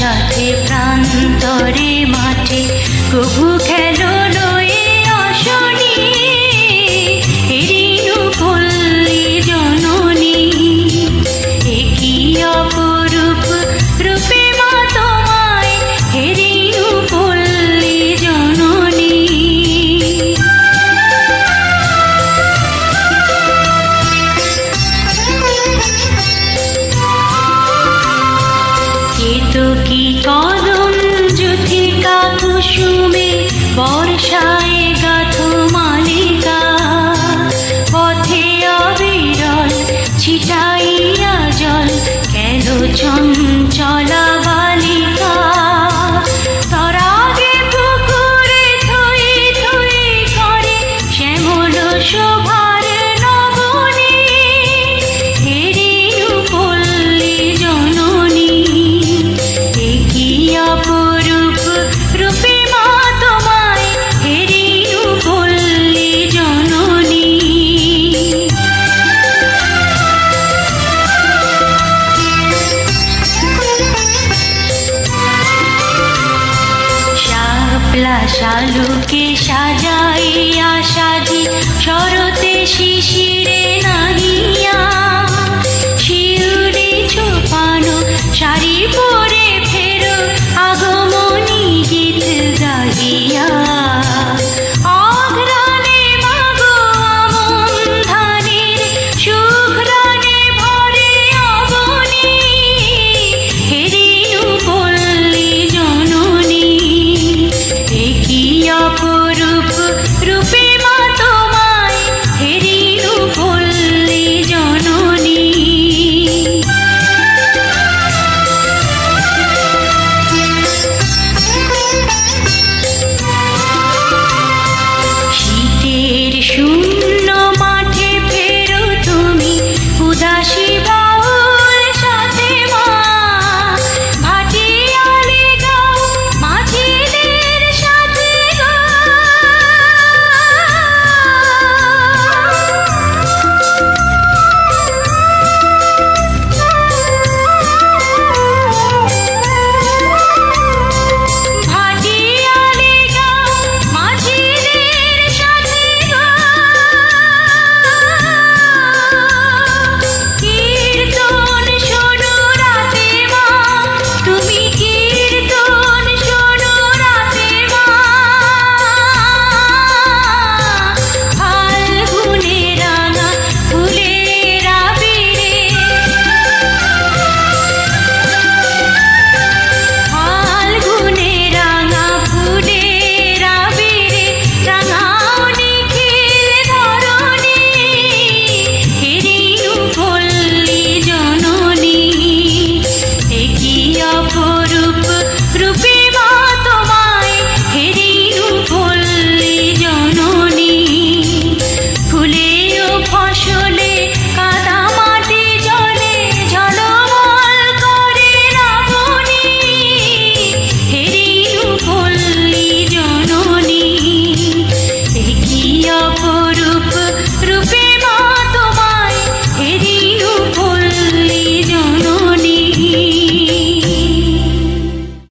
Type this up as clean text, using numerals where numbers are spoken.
সাথে প্রান্তরে মাঠে কবু খেলো লয়ে আসনি হেরিনু পল্লী জননী একই অপরূপ রূপে মা তোমায় হেরিনু পল্লী জননী কি কদম যুথিকা কুসুমে বর্ষায় গাথো মালিকা পথে অবিরল ছিটাইয়া জল কেন চঞ্চলা বালিকা তরাগে পুকুরে থই থই করে শ্যামল শোভার নবনী হেরিনু পল্লী জননী অপরূপ রূপে মা তোমায় হেরিনু পল্লী জননী শাপলা শালুকে সাজাইয়া সাজি শরতে শিশিরে নাহিয়া শিউরি ছোপানো শাড়ি